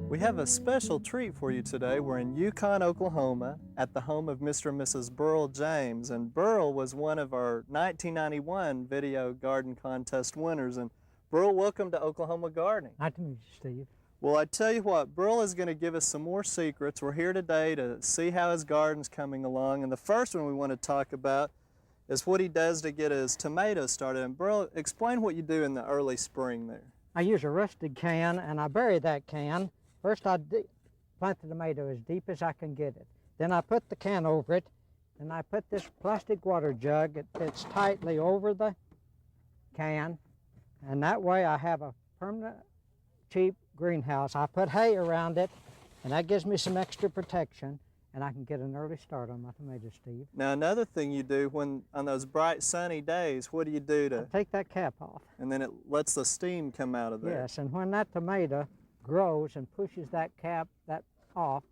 We have a special treat for you today. We're in Yukon, Oklahoma, at the home of Mr. and Mrs. Beryle James. And Beryle was one of our 1991 Video Garden Contest winners. And Beryle, welcome to Oklahoma Gardening. Nice to meet you, Steve. Well, I tell you what, Beryle is going to give us some more secrets. We're here today to see how his garden's coming along. And the first one we want to talk about is what he does to get his tomatoes started. And Beryle, explain what you do in the early spring there. I use a rusted can and I bury that can. First I plant the tomato as deep as I can get it. Then I put the can over it, and I put this plastic water jug. It fits tightly over the can, and that way I have a permanent, cheap greenhouse. I put hay around it, and that gives me some extra protection, and I can get an early start on my tomatoes, Steve. Now, another thing you do on those bright sunny days, what do you do to? I take that cap off. And then it lets the steam come out of there. Yes, and when that tomato grows and pushes that cap off,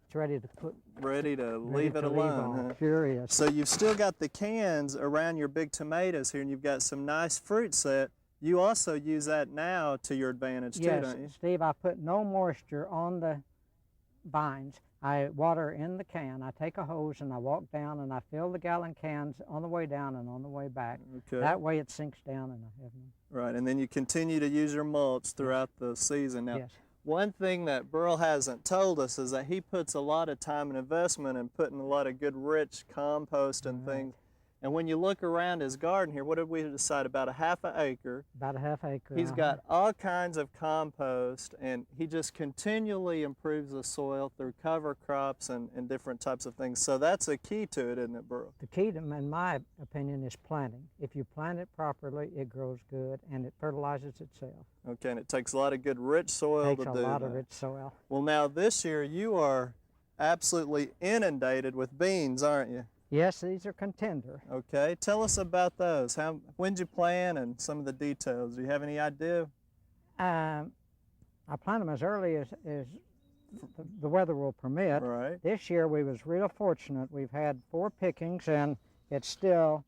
it's ready to leave it alone. Huh? Sure is. So you've still got the cans around your big tomatoes here, and you've got some nice fruit set. You also use that now to your advantage too, don't you? Yes, Steve, I put no moisture on the vines. I water in the can. I take a hose and I walk down and I fill the gallon cans on the way down and on the way back. Okay. That way it sinks down and I have them. Right, and then you continue to use your mulch throughout the season. Now, yes. One thing that Beryle hasn't told us is that he puts a lot of time and investment in putting a lot of good rich compost and things. And when you look around his garden here, what did we decide? About a half an acre. About a half acre. He's got all kinds of compost, and he just continually improves the soil through cover crops and different types of things. So that's a key to it, isn't it, Beryle? The key, in my opinion, is planting. If you plant it properly, it grows good and it fertilizes itself. Okay, and it takes a lot of good rich soil to do that. Takes a lot of rich soil. Well, now this year you are absolutely inundated with beans, aren't you? Yes, these are contender. Okay, tell us about those. When did you plant and some of the details? Do you have any idea? I plant them as early as the weather will permit. Right. This year we was real fortunate. We've had 4 pickings and it's still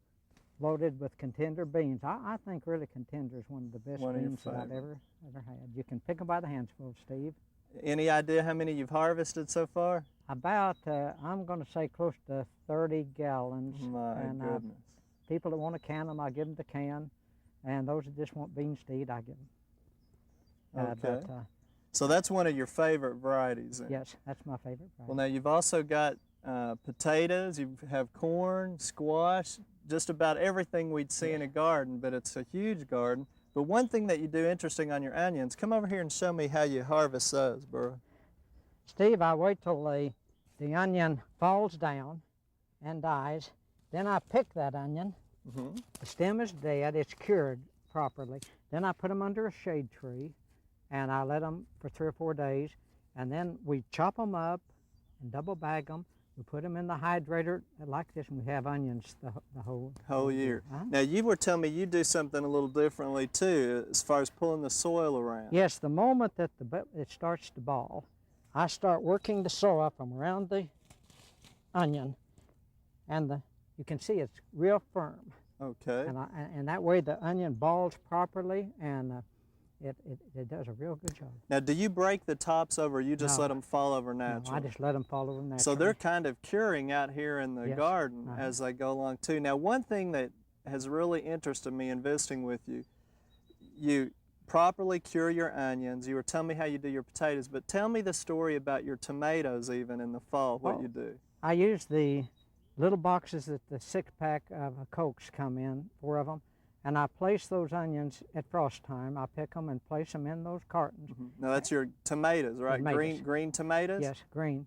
loaded with contender beans. I think really contender is one of the best beans that I've ever had. You can pick them by the handful, Steve. Any idea how many you've harvested so far? About, I'm going to say close to 30 gallons. My goodness. People that want to can them, I give them the can. And those that just want beans to eat, I give them. Okay. So that's one of your favorite varieties then? Yes, that's my favorite variety. Well, now you've also got potatoes, you have corn, squash, just about everything we'd see in a garden, but it's a huge garden. But one thing that you do interesting on your onions, come over here and show me how you harvest those, Beryle. Steve, I wait till the onion falls down and dies. Then I pick that onion. The stem is dead, it's cured properly. Then I put them under a shade tree and I let them for 3 or 4 days. And then we chop them up and double bag them. We put them in the hydrator like this, and we have onions the whole year. Now, you were telling me you do something a little differently too, as far as pulling the soil around. Yes, the moment that it starts to ball, I start working the soil from around the onion, and you can see it's real firm. Okay. And that way the onion balls properly, and it does a real good job. Now, do you break the tops over, or you just let them fall over naturally? No, I just let them fall over naturally. So they're kind of curing out here in the garden as they go along too. Now, one thing that has really interested me in visiting with you, you properly cure your onions. You were telling me how you do your potatoes, but tell me the story about your tomatoes even in the fall, what you do. I use the little boxes that the 6-pack of Cokes come in, 4 of them, and I place those onions at frost time. I pick them and place them in those cartons. Now that's your tomatoes, right? Tomatoes. Green tomatoes? Yes, green.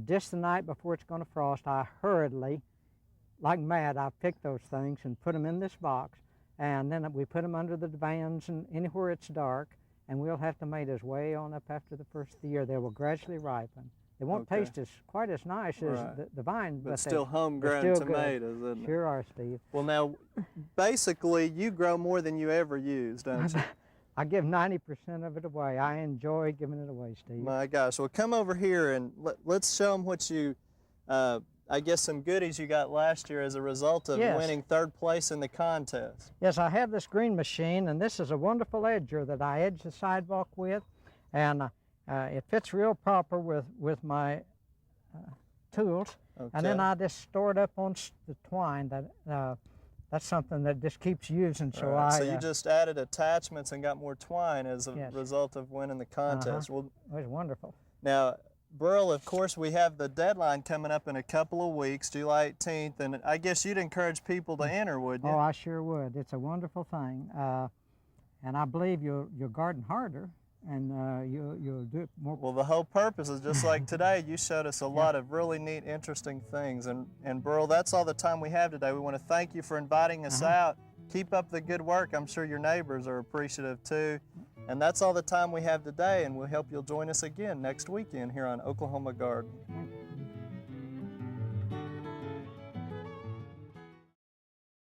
Just the night before it's going to frost, I hurriedly, like mad, I pick those things and put them in this box. And then we put them under the divans and anywhere it's dark, and we'll have tomatoes way on up after the first of the year. They will gradually ripen. They won't taste quite as nice as the vine, but still homegrown tomatoes, isn't it? Sure are, Steve. Well, now, basically, you grow more than you ever use, don't you? I give 90% of it away. I enjoy giving it away, Steve. My gosh. Well, come over here and let's show them what you I guess some goodies you got last year as a result of winning 3rd place in the contest. Yes, I have this green machine, and this is a wonderful edger that I edge the sidewalk with, and It fits real proper with my tools, Okay. and then I just store it up on the twine. That's something that just keeps using. So right. So you just added attachments and got more twine as a yes. result of winning the contest. Well, it was wonderful. Now, Beryle, of course, we have the deadline coming up in a couple of weeks, July 18th, and I guess you'd encourage people to enter, wouldn't you? Oh, I sure would. It's a wonderful thing, and I believe you'll garden harder, and you'll do it more. Well, the whole purpose is just like today. You showed us a lot of really neat, interesting things, and Beryle, that's all the time we have today. We want to thank you for inviting us out. Keep up the good work. I'm sure your neighbors are appreciative too. And that's all the time we have today, and we hope you'll join us again next weekend here on Oklahoma Garden.